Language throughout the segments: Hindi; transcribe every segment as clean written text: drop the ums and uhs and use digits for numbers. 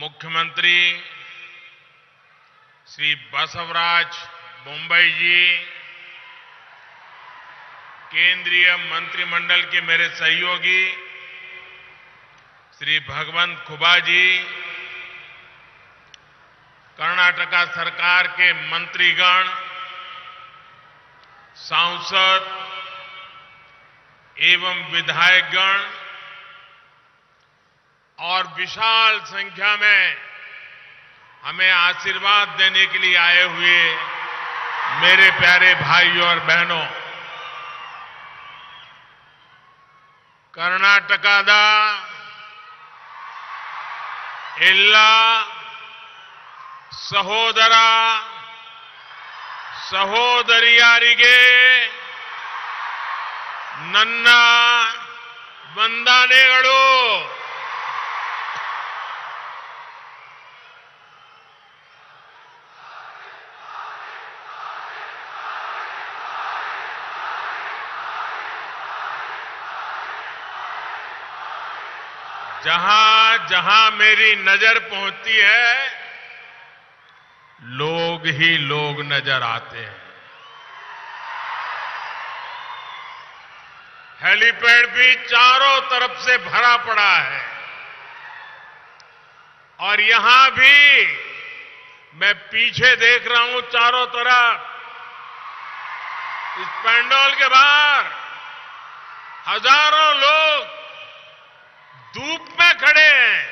मुख्यमंत्री श्री बसवराज बोम्मई जी, केंद्रीय मंत्रिमंडल के मेरे सहयोगी श्री भगवंत खुबा जी, कर्नाटका सरकार के मंत्रीगण, सांसद एवं विधायकगण और विशाल संख्या में हमें आशीर्वाद देने के लिए आए हुए मेरे प्यारे भाइयों और बहनों, कर्नाटकದ ಎಲ್ಲ ಸಹೋದರ ಸಹೋದರಿಯರಿಗೆ ನನ್ನ ವಂದನೆಗಳು। जहां जहां मेरी नजर पहुंचती है, लोग ही लोग नजर आते हैं। हेलीपैड भी चारों तरफ से भरा पड़ा है और यहां भी मैं पीछे देख रहा हूं, चारों तरफ इस पंडाल के बाहर हजारों लोग धूप में खड़े हैं।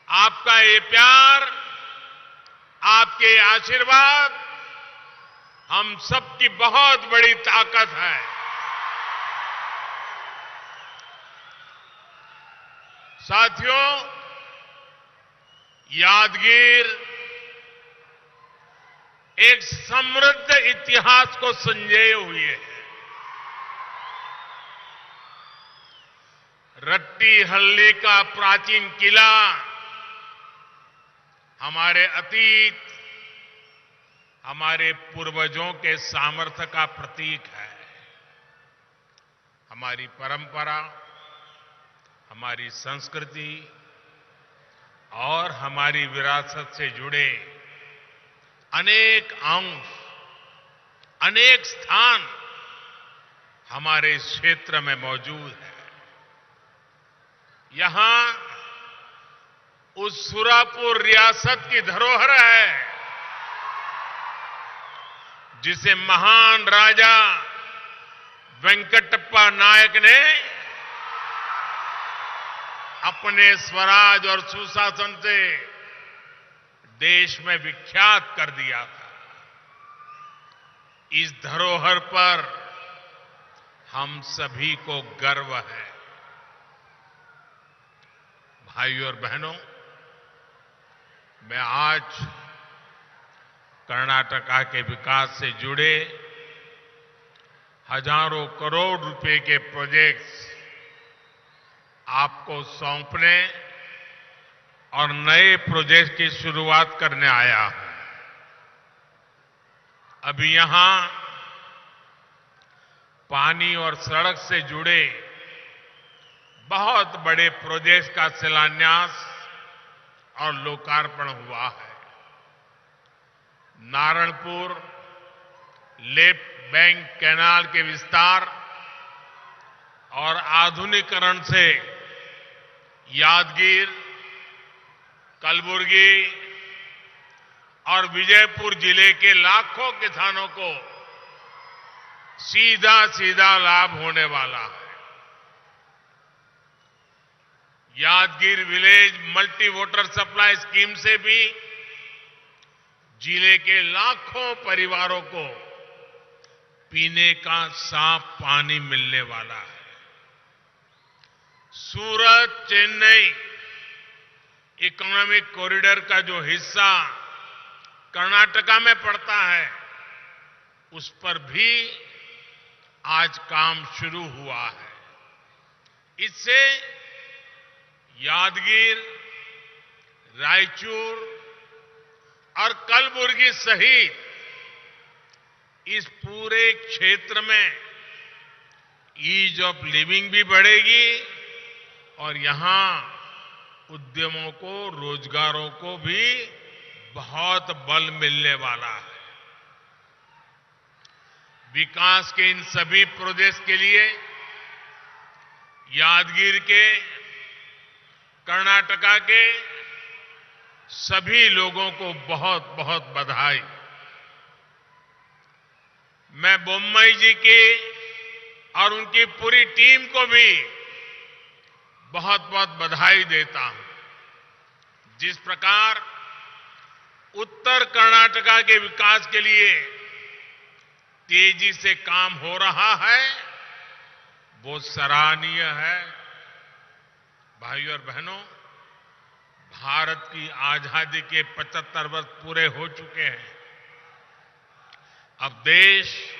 आपका ये प्यार, आपके आशीर्वाद हम सबकी बहुत बड़ी ताकत है। साथियों, यादगीर एक समृद्ध इतिहास को संजोए हुए है। रट्टीहल्ली का प्राचीन किला हमारे अतीत, हमारे पूर्वजों के सामर्थ्य का प्रतीक है। हमारी परंपरा, हमारी संस्कृति और हमारी विरासत से जुड़े अनेक अंश, अनेक स्थान हमारे इस क्षेत्र में मौजूद है। यहां उस सुरापुर रियासत की धरोहर है जिसे महान राजा वेंकटप्पा नायक ने अपने स्वराज और सुशासन से देश में विख्यात कर दिया था। इस धरोहर पर हम सभी को गर्व है। भाइयों और बहनों, मैं आज कर्नाटका के विकास से जुड़े हजारों करोड़ रुपए के प्रोजेक्ट्स आपको सौंपने और नए प्रोजेक्ट की शुरुआत करने आया हूं। अभी यहां पानी और सड़क से जुड़े बहुत बड़े प्रोजेक्ट का शिलान्यास और लोकार्पण हुआ है। नारायणपुर लेफ्ट बैंक कैनाल के विस्तार और आधुनिकीकरण से यादगीर, कलबुर्गी और विजयपुर जिले के लाखों किसानों को सीधा सीधा लाभ होने वाला है। Yadgir village multi water supply scheme से भी जिले के लाखों परिवारों को पीने का साफ पानी मिलने वाला है। सूरत चेन्नई इकोनॉमिक कॉरिडोर का जो हिस्सा कर्नाटका में पड़ता है, उस पर भी आज काम शुरू हुआ है। इससे यादगीर, रायचूर और कलबुर्गी सहित इस पूरे क्षेत्र में ईज ऑफ लिविंग भी बढ़ेगी और यहां उद्यमों को, रोजगारों को भी बहुत बल मिलने वाला है। विकास के इन सभी प्रोजेक्ट्स के लिए यादगीर के, कर्नाटका के सभी लोगों को बहुत बहुत बधाई। मैं बोम्मई जी की और उनकी पूरी टीम को भी बहुत बहुत बधाई देता हूं। जिस प्रकार उत्तर कर्नाटका के विकास के लिए तेजी से काम हो रहा है, वो सराहनीय है। भाइयों और बहनों, भारत की आजादी के 75 वर्ष पूरे हो चुके हैं। अब देश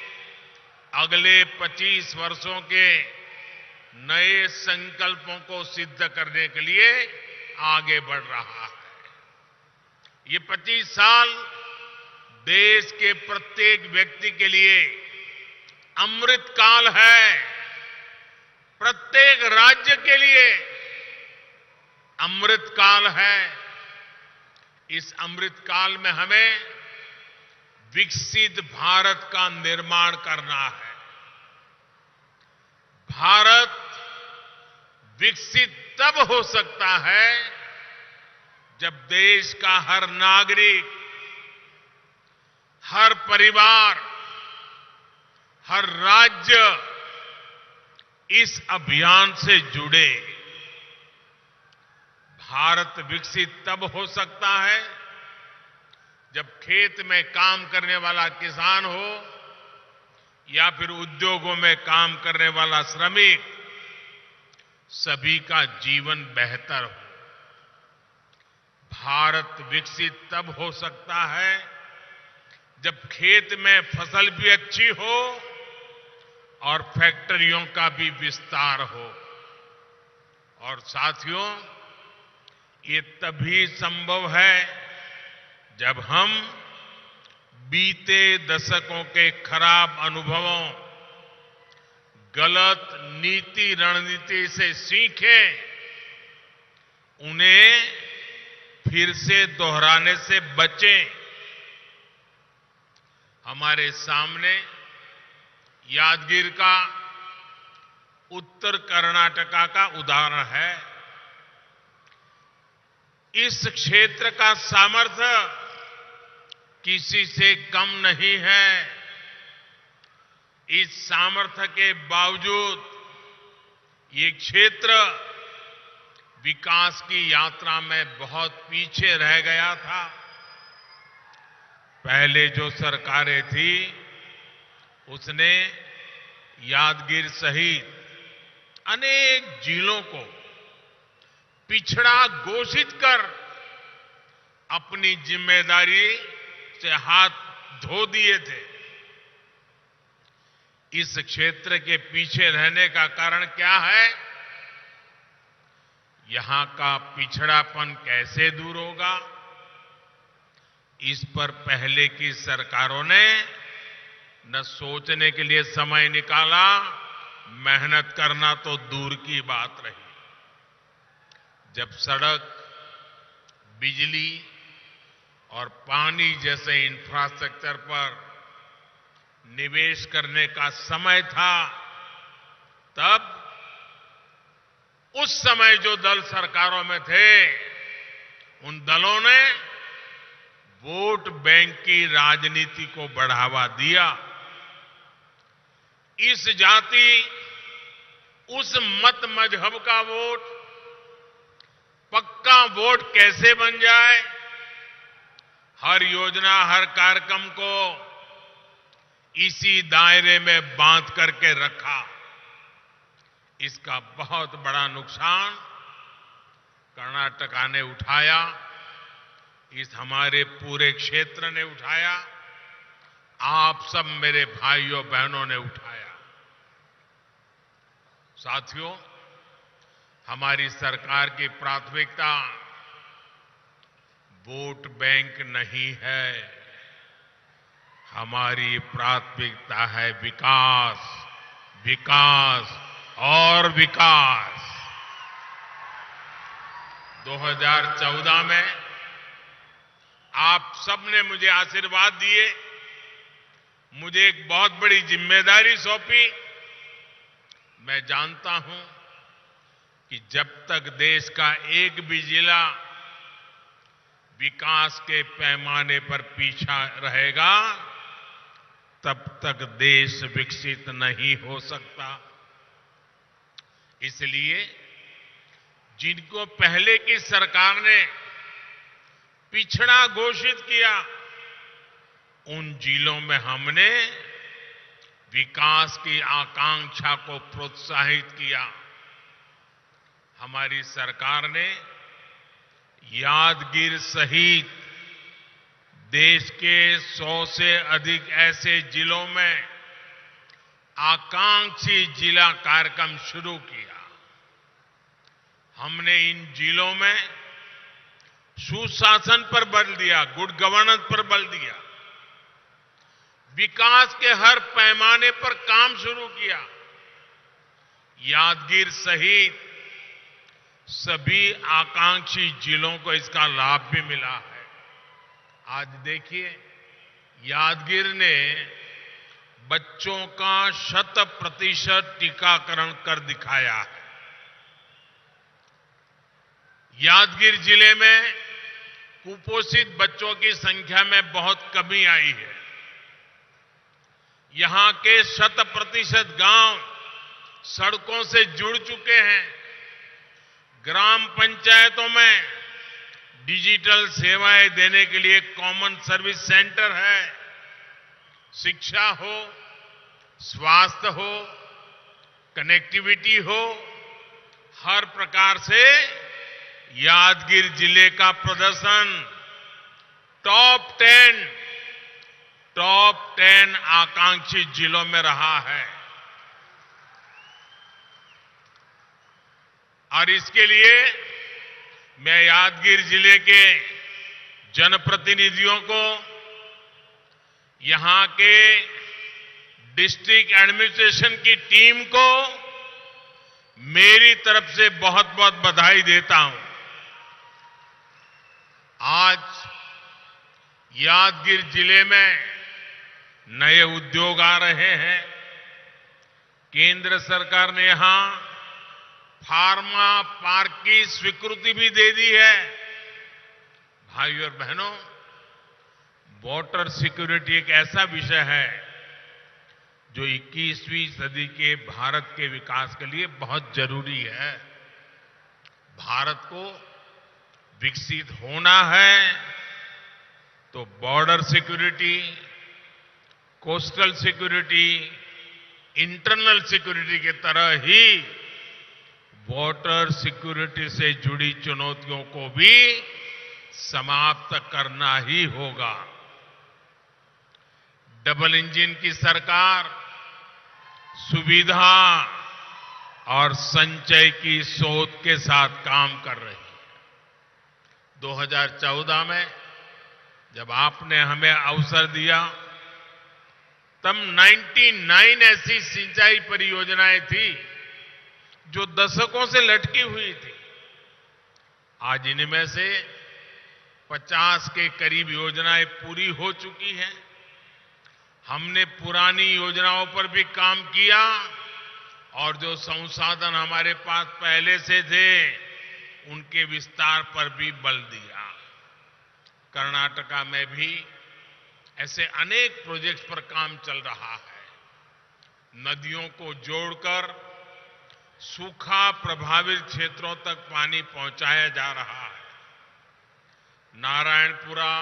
अगले 25 वर्षों के नए संकल्पों को सिद्ध करने के लिए आगे बढ़ रहा है। ये 25 साल देश के प्रत्येक व्यक्ति के लिए अमृत काल है। प्रत्येक राज्य के लिए अमृत काल है। इस अमृत काल में हमें विकसित भारत का निर्माण करना है। भारत विकसित तब हो सकता है जब देश का हर नागरिक, हर परिवार, हर राज्य इस अभियान से जुड़े। भारत विकसित तब हो सकता है जब खेत में काम करने वाला किसान हो या फिर उद्योगों में काम करने वाला श्रमिक, सभी का जीवन बेहतर हो। भारत विकसित तब हो सकता है जब खेत में फसल भी अच्छी हो और फैक्ट्रियों का भी विस्तार हो। और साथियों, ये तभी संभव है जब हम बीते दशकों के खराब अनुभवों, गलत नीति रणनीति से सीखें, उन्हें फिर से दोहराने से बचें। हमारे सामने यादगीर का उत्तर कर्नाटका का उदाहरण है। इस क्षेत्र का सामर्थ्य किसी से कम नहीं है। इस सामर्थ्य के बावजूद ये क्षेत्र विकास की यात्रा में बहुत पीछे रह गया था। पहले जो सरकारें थी उसने यादगीर सहित अनेक जिलों को पिछड़ा घोषित कर अपनी जिम्मेदारी से हाथ धो दिए थे। इस क्षेत्र के पीछे रहने का कारण क्या है? यहां का पिछड़ापन कैसे दूर होगा? इस पर पहले की सरकारों ने न सोचने के लिए समय निकाला, मेहनत करना तो दूर की बात रही। जब सड़क, बिजली और पानी जैसे इंफ्रास्ट्रक्चर पर निवेश करने का समय था, तब उस समय जो दल सरकारों में थे, उन दलों ने वोट बैंक की राजनीति को बढ़ावा दिया। इस जाति, उस मत मजहब का वोट पक्का वोट कैसे बन जाए, हर योजना, हर कार्यक्रम को इसी दायरे में बांध करके रखा। इसका बहुत बड़ा नुकसान कर्नाटका ने उठाया, इस हमारे पूरे क्षेत्र ने उठाया, आप सब मेरे भाइयों बहनों ने उठाया। साथियों, हमारी सरकार की प्राथमिकता वोट बैंक नहीं है। हमारी प्राथमिकता है विकास, विकास और विकास। 2014 में आप सबने मुझे आशीर्वाद दिए, मुझे एक बहुत बड़ी जिम्मेदारी सौंपी। मैं जानता हूं कि जब तक देश का एक भी जिला विकास के पैमाने पर पीछा रहेगा, तब तक देश विकसित नहीं हो सकता। इसलिए जिनको पहले की सरकार ने पिछड़ा घोषित किया, उन जिलों में हमने विकास की आकांक्षा को प्रोत्साहित किया। हमारी सरकार ने यादगीर सहित देश के 100 से अधिक ऐसे जिलों में आकांक्षी जिला कार्यक्रम शुरू किया। हमने इन जिलों में सुशासन पर बल दिया, गुड गवर्नेंस पर बल दिया, विकास के हर पैमाने पर काम शुरू किया। यादगीर सहित सभी आकांक्षी जिलों को इसका लाभ भी मिला है। आज देखिए, यादगीर ने बच्चों का 100% टीकाकरण कर दिखाया है। यादगीर जिले में कुपोषित बच्चों की संख्या में बहुत कमी आई है। यहां के 100% गांव सड़कों से जुड़ चुके हैं। ग्राम पंचायतों में डिजिटल सेवाएं देने के लिए कॉमन सर्विस सेंटर है। शिक्षा हो, स्वास्थ्य हो, कनेक्टिविटी हो, हर प्रकार से यादगीर जिले का प्रदर्शन टॉप 10 आकांक्षी जिलों में रहा है। और इसके लिए मैं यादगीर जिले के जनप्रतिनिधियों को, यहां के डिस्ट्रिक्ट एडमिनिस्ट्रेशन की टीम को मेरी तरफ से बहुत बहुत बधाई देता हूं। आज यादगीर जिले में नए उद्योग आ रहे हैं। केंद्र सरकार ने यहां फार्मा पार्क की स्वीकृति भी दे दी है। भाइयों और बहनों, वाटर सिक्योरिटी एक ऐसा विषय है जो 21वीं सदी के भारत के विकास के लिए बहुत जरूरी है। भारत को विकसित होना है तो border security, coastal security, internal security के तरह ही वाटर सिक्योरिटी से जुड़ी चुनौतियों को भी समाप्त करना ही होगा। डबल इंजन की सरकार सुविधा और संचय की सोच के साथ काम कर रही है। 2014 में जब आपने हमें अवसर दिया, तब 99 ऐसी सिंचाई परियोजनाएं थी जो दशकों से लटकी हुई थी। आज इनमें से 50 के करीब योजनाएं पूरी हो चुकी हैं। हमने पुरानी योजनाओं पर भी काम किया और जो संसाधन हमारे पास पहले से थे, उनके विस्तार पर भी बल दिया। कर्नाटका में भी ऐसे अनेक प्रोजेक्ट्स पर काम चल रहा है। नदियों को जोड़कर सूखा प्रभावित क्षेत्रों तक पानी पहुंचाया जा रहा है। Narayanpura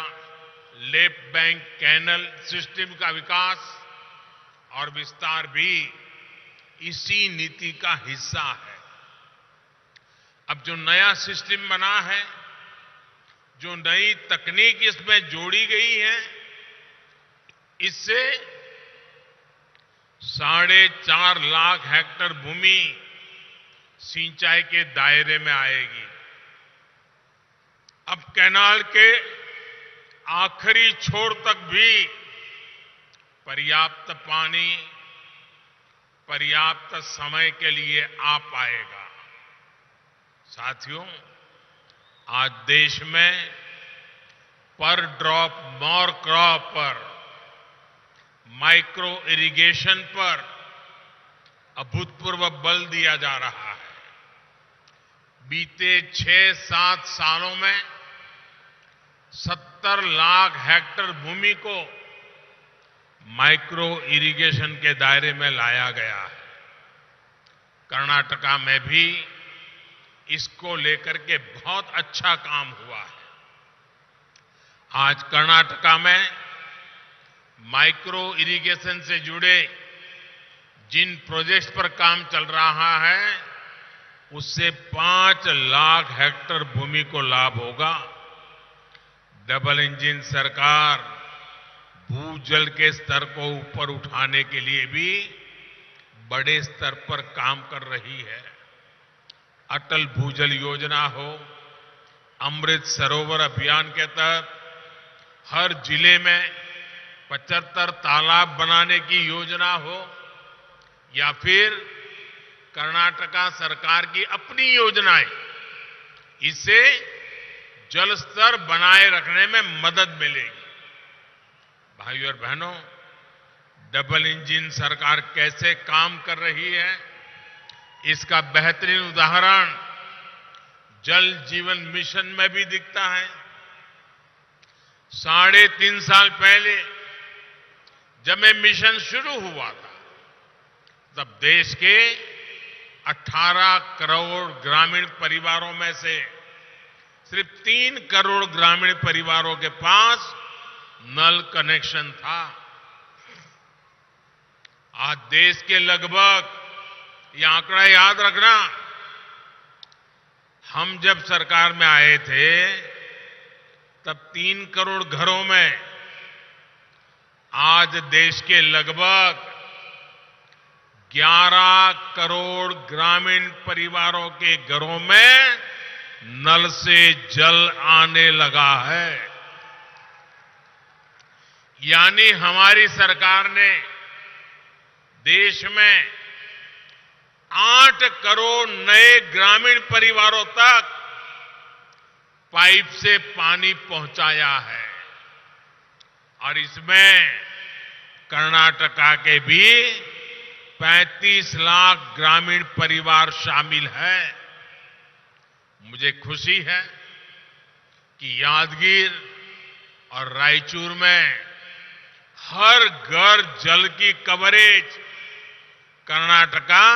left bank canal system का विकास और विस्तार भी इसी नीति का हिस्सा है। अब जो नया सिस्टम बना है, जो नई तकनीक इसमें जोड़ी गई है, इससे 4.5 लाख हेक्टेयर भूमि सिंचाई के दायरे में आएगी। अब कैनाल के आखिरी छोर तक भी पर्याप्त पानी पर्याप्त समय के लिए आ पाएगा। साथियों, आज देश में पर ड्रॉप मोर क्रॉप पर, माइक्रो इरिगेशन पर अभूतपूर्व बल दिया जा रहा है। बीते 6-7 सालों में 70 लाख हेक्टेयर भूमि को माइक्रो इरिगेशन के दायरे में लाया गया है। कर्नाटका में भी इसको लेकर के बहुत अच्छा काम हुआ है। आज कर्नाटका में माइक्रो इरिगेशन से जुड़े जिन प्रोजेक्ट्स पर काम चल रहा है, उससे 5 लाख हेक्टेयर भूमि को लाभ होगा। डबल इंजन सरकार भूजल के स्तर को ऊपर उठाने के लिए भी बड़े स्तर पर काम कर रही है। अटल भूजल योजना हो, अमृत सरोवर अभियान के तहत हर जिले में 75 तालाब बनाने की योजना हो, या फिर कर्नाटका सरकार की अपनी योजनाएं, इससे जल स्तर बनाए रखने में मदद मिलेगी। भाइयों और बहनों, डबल इंजन सरकार कैसे काम कर रही है, इसका बेहतरीन उदाहरण जल जीवन मिशन में भी दिखता है। 3.5 साल पहले जब ये मिशन शुरू हुआ था, तब देश के 18 करोड़ ग्रामीण परिवारों में से सिर्फ 3 करोड़ ग्रामीण परिवारों के पास नल कनेक्शन था। आज देश के लगभग, ये आंकड़ा याद रखना, हम जब सरकार में आए थे तब 3 करोड़ घरों में, आज देश के लगभग 11 करोड़ ग्रामीण परिवारों के घरों में नल से जल आने लगा है। यानी हमारी सरकार ने देश में 8 करोड़ नए ग्रामीण परिवारों तक पाइप से पानी पहुंचाया है। और इसमें कर्नाटका के भी 35 लाख ग्रामीण परिवार शामिल हैं। मुझे खुशी है कि यादगीर और रायचूर में हर घर जल की कवरेज कर्नाटका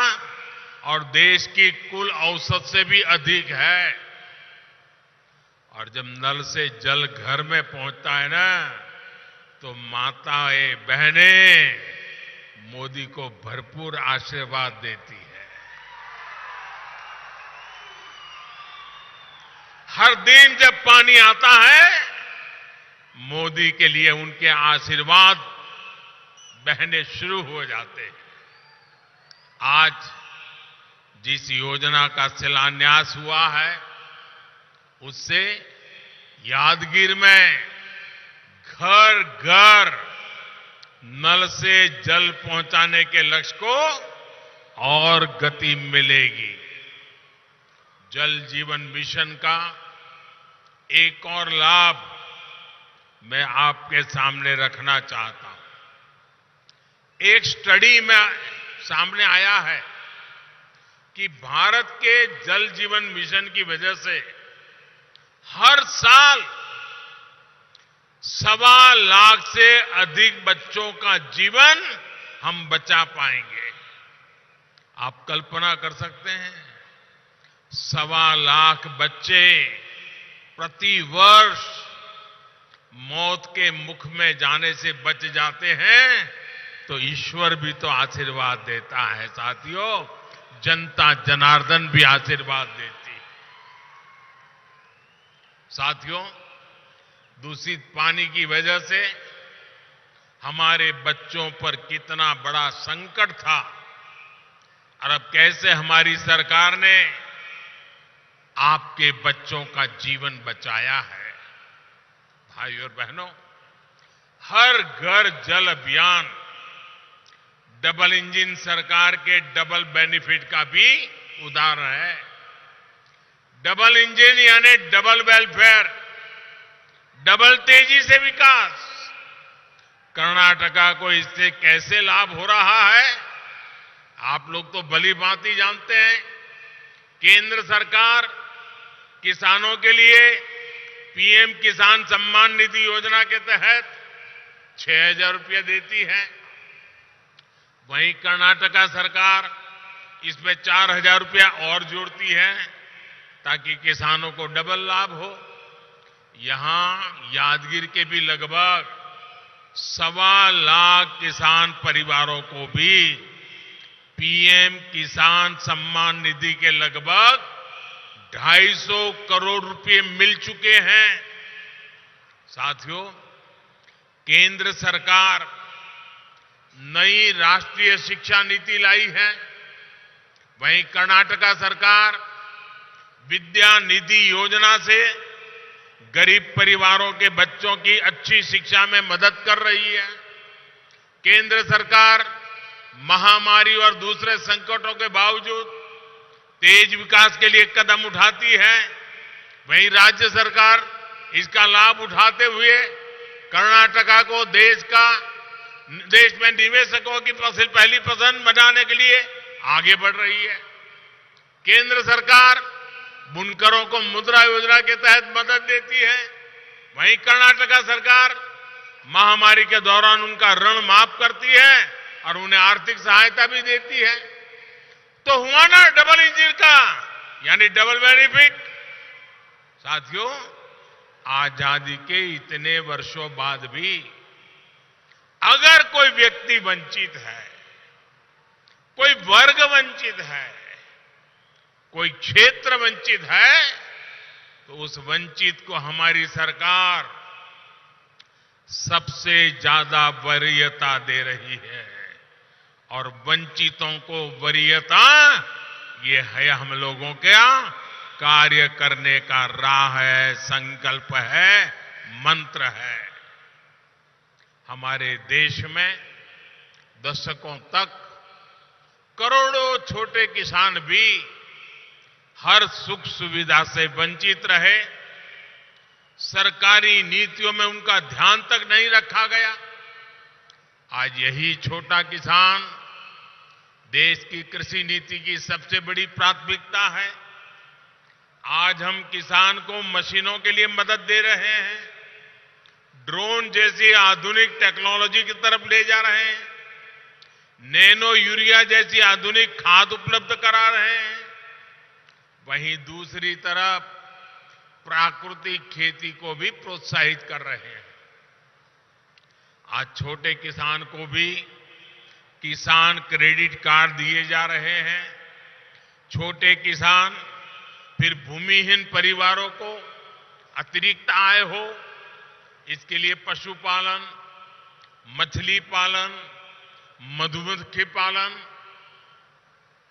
और देश की कुल औसत से भी अधिक है। और जब नल से जल घर में पहुंचता है ना, तो माताएं बहनें मोदी को भरपूर आशीर्वाद देती है। हर दिन जब पानी आता है, मोदी के लिए उनके आशीर्वाद बहने शुरू हो जाते हैं। आज जिस योजना का शिलान्यास हुआ है, उससे यादगीर में घर घर नल से जल पहुंचाने के लक्ष्य को और गति मिलेगी। जल जीवन मिशन का एक और लाभ मैं आपके सामने रखना चाहता हूं। एक स्टडी में सामने आया है कि भारत के जल जीवन मिशन की वजह से हर साल 1.25 लाख से अधिक बच्चों का जीवन हम बचा पाएंगे। आप कल्पना कर सकते हैं, 1.25 लाख बच्चे प्रति वर्ष मौत के मुख में जाने से बच जाते हैं, तो ईश्वर भी तो आशीर्वाद देता है साथियों, जनता जनार्दन भी आशीर्वाद देती है। साथियों, दूषित पानी की वजह से हमारे बच्चों पर कितना बड़ा संकट था, और अब कैसे हमारी सरकार ने आपके बच्चों का जीवन बचाया है। भाइयों और बहनों, हर घर जल अभियान डबल इंजन सरकार के डबल बेनिफिट का भी उदाहरण है। डबल इंजन यानी डबल वेलफेयर, डबल तेजी से विकास। कर्नाटका को इससे कैसे लाभ हो रहा है, आप लोग तो भली भांति जानते हैं। केंद्र सरकार किसानों के लिए पीएम किसान सम्मान निधि योजना के तहत 6,000 रुपये देती है। वहीं कर्नाटका सरकार इसमें 4,000 रुपया और जोड़ती है ताकि किसानों को डबल लाभ हो। यहां यादगीर के भी लगभग 1.25 लाख किसान परिवारों को भी पीएम किसान सम्मान निधि के लगभग 250 करोड़ रुपए मिल चुके हैं। साथियों, केंद्र सरकार नई राष्ट्रीय शिक्षा नीति लाई है। वहीं कर्नाटका सरकार विद्या निधि योजना से गरीब परिवारों के बच्चों की अच्छी शिक्षा में मदद कर रही है। केंद्र सरकार महामारी और दूसरे संकटों के बावजूद तेज विकास के लिए कदम उठाती है। वहीं राज्य सरकार इसका लाभ उठाते हुए कर्नाटका को देश में निवेशकों की पहली पसंद बनाने के लिए आगे बढ़ रही है। केंद्र सरकार बुनकरों को मुद्रा योजना के तहत मदद देती है। वहीं कर्नाटका सरकार महामारी के दौरान उनका ऋण माफ करती है और उन्हें आर्थिक सहायता भी देती है। तो हुआ ना डबल इंजन का, यानी डबल बेनिफिट। साथियों, आजादी के इतने वर्षों बाद भी अगर कोई व्यक्ति वंचित है, कोई वर्ग वंचित है, कोई क्षेत्र वंचित है, तो उस वंचित को हमारी सरकार सबसे ज्यादा वरीयता दे रही है। और वंचितों को वरीयता, ये है हम लोगों का कार्य करने का राह है, संकल्प है, मंत्र है। हमारे देश में दशकों तक करोड़ों छोटे किसान भी हर सुख सुविधा से वंचित रहे। सरकारी नीतियों में उनका ध्यान तक नहीं रखा गया। आज यही छोटा किसान देश की कृषि नीति की सबसे बड़ी प्राथमिकता है। आज हम किसान को मशीनों के लिए मदद दे रहे हैं, ड्रोन जैसी आधुनिक टेक्नोलॉजी की तरफ ले जा रहे हैं, नैनो यूरिया जैसी आधुनिक खाद उपलब्ध करा रहे हैं। वहीं दूसरी तरफ प्राकृतिक खेती को भी प्रोत्साहित कर रहे हैं। आज छोटे किसान को भी किसान क्रेडिट कार्ड दिए जा रहे हैं। छोटे किसान फिर भूमिहीन परिवारों को अतिरिक्त आय हो, इसके लिए पशुपालन, मछली पालन, मधुमक्खी पालन,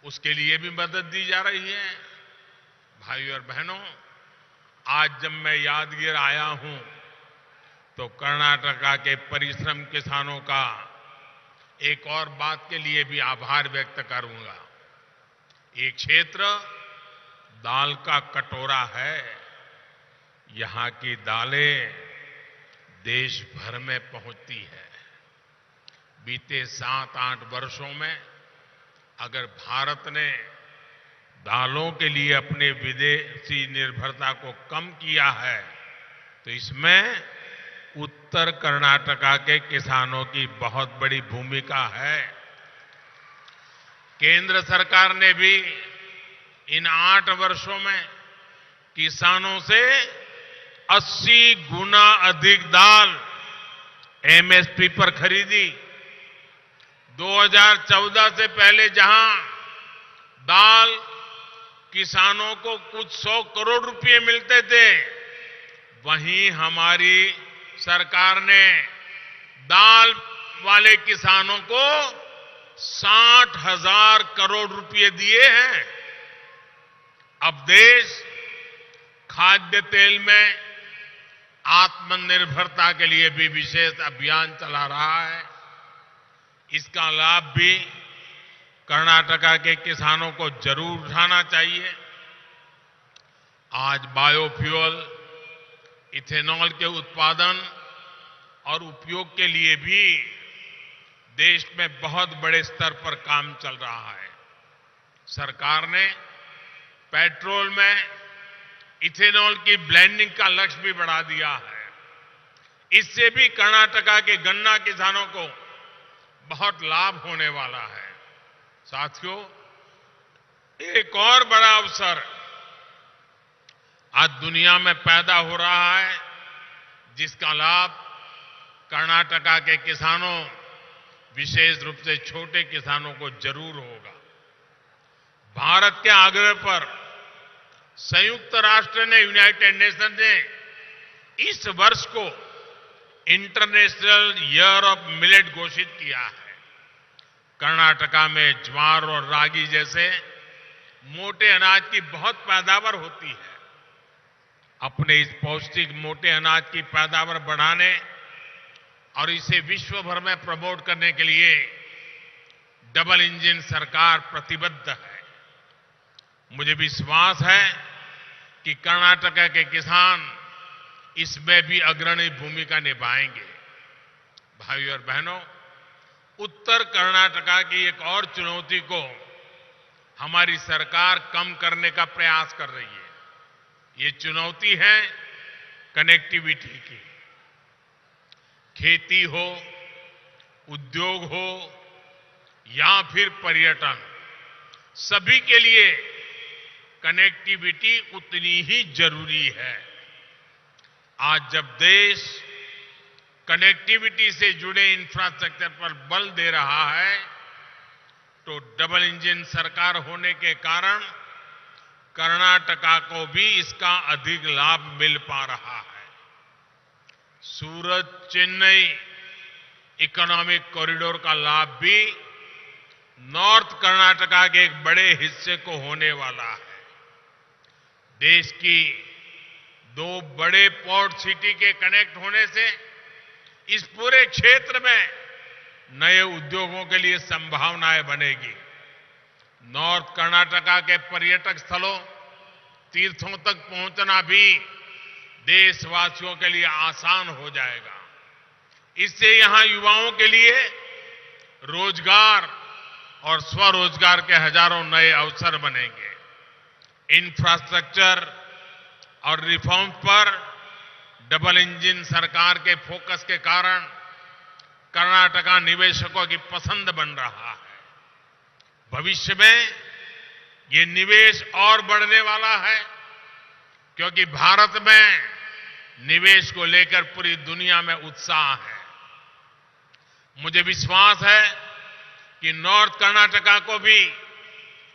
उसके लिए भी मदद दी जा रही है। भाइयों और बहनों, आज जब मैं यादगीर आया हूं तो कर्नाटका के परिश्रम किसानों का एक और बात के लिए भी आभार व्यक्त करूंगा। ये क्षेत्र दाल का कटोरा है। यहां की दालें देश भर में पहुंचती है। बीते 7-8 वर्षों में अगर भारत ने दालों के लिए अपने विदेशी निर्भरता को कम किया है तो इसमें उत्तर कर्नाटका के किसानों की बहुत बड़ी भूमिका है। केंद्र सरकार ने भी इन 8 वर्षों में किसानों से 80 गुना अधिक दाल एमएसपी पर खरीदी। 2014 से पहले जहां दाल किसानों को कुछ 100 करोड़ रुपए मिलते थे, वहीं हमारी सरकार ने दाल वाले किसानों को 60,000 करोड़ रुपए दिए हैं। अब देश खाद्य तेल में आत्मनिर्भरता के लिए भी विशेष अभियान चला रहा है। इसका लाभ भी कर्नाटका के किसानों को जरूर उठाना चाहिए। आज बायोफ्यूल, इथेनॉल के उत्पादन और उपयोग के लिए भी देश में बहुत बड़े स्तर पर काम चल रहा है। सरकार ने पेट्रोल में इथेनॉल की ब्लेंडिंग का लक्ष्य भी बढ़ा दिया है। इससे भी कर्नाटका के गन्ना किसानों को बहुत लाभ होने वाला है। साथियों, एक और बड़ा अवसर आज दुनिया में पैदा हो रहा है, जिसका लाभ कर्नाटका के किसानों, विशेष रूप से छोटे किसानों को जरूर होगा। भारत के आग्रह पर संयुक्त राष्ट्र ने, यूनाइटेड नेशन ने इस वर्ष को इंटरनेशनल ईयर ऑफ मिलेट घोषित किया है। कर्नाटका में ज्वार और रागी जैसे मोटे अनाज की बहुत पैदावार होती है। अपने इस पौष्टिक मोटे अनाज की पैदावार बढ़ाने और इसे विश्व भर में प्रमोट करने के लिए डबल इंजन सरकार प्रतिबद्ध है। मुझे विश्वास है कि कर्नाटक के किसान इसमें भी अग्रणी भूमिका निभाएंगे। भाइयों और बहनों, उत्तर कर्नाटका की एक और चुनौती को हमारी सरकार कम करने का प्रयास कर रही है। ये चुनौती है कनेक्टिविटी की। खेती हो, उद्योग हो या फिर पर्यटन, सभी के लिए कनेक्टिविटी उतनी ही जरूरी है। आज जब देश कनेक्टिविटी से जुड़े इंफ्रास्ट्रक्चर पर बल दे रहा है, तो डबल इंजन सरकार होने के कारण कर्नाटका को भी इसका अधिक लाभ मिल पा रहा है। सूरत चेन्नई इकोनॉमिक कॉरिडोर का लाभ भी नॉर्थ कर्नाटका के एक बड़े हिस्से को होने वाला है। देश की दो बड़े पोर्ट सिटी के कनेक्ट होने से इस पूरे क्षेत्र में नए उद्योगों के लिए संभावनाएं बनेगी। नॉर्थ कर्नाटका के पर्यटक स्थलों, तीर्थों तक पहुंचना भी देशवासियों के लिए आसान हो जाएगा। इससे यहां युवाओं के लिए रोजगार और स्वरोजगार के हजारों नए अवसर बनेंगे। इंफ्रास्ट्रक्चर और रिफॉर्म पर डबल इंजन सरकार के फोकस के कारण कर्नाटका निवेशकों की पसंद बन रहा है। भविष्य में ये निवेश और बढ़ने वाला है, क्योंकि भारत में निवेश को लेकर पूरी दुनिया में उत्साह है। मुझे विश्वास है कि नॉर्थ कर्नाटका को भी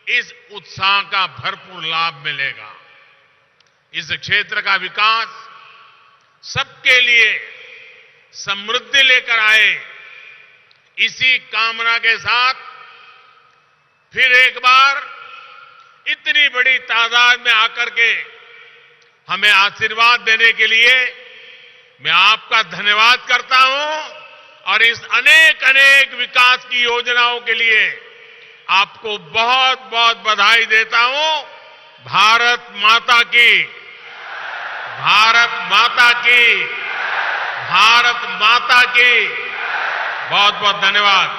इस उत्साह का भरपूर लाभ मिलेगा। इस क्षेत्र का विकास सबके लिए समृद्धि लेकर आए, इसी कामना के साथ फिर एक बार इतनी बड़ी तादाद में आकर के हमें आशीर्वाद देने के लिए मैं आपका धन्यवाद करता हूं और इस अनेक अनेक विकास की योजनाओं के लिए आपको बहुत बहुत बधाई देता हूं। भारत माता की, भारत माता की, भारत माता की। बहुत बहुत धन्यवाद।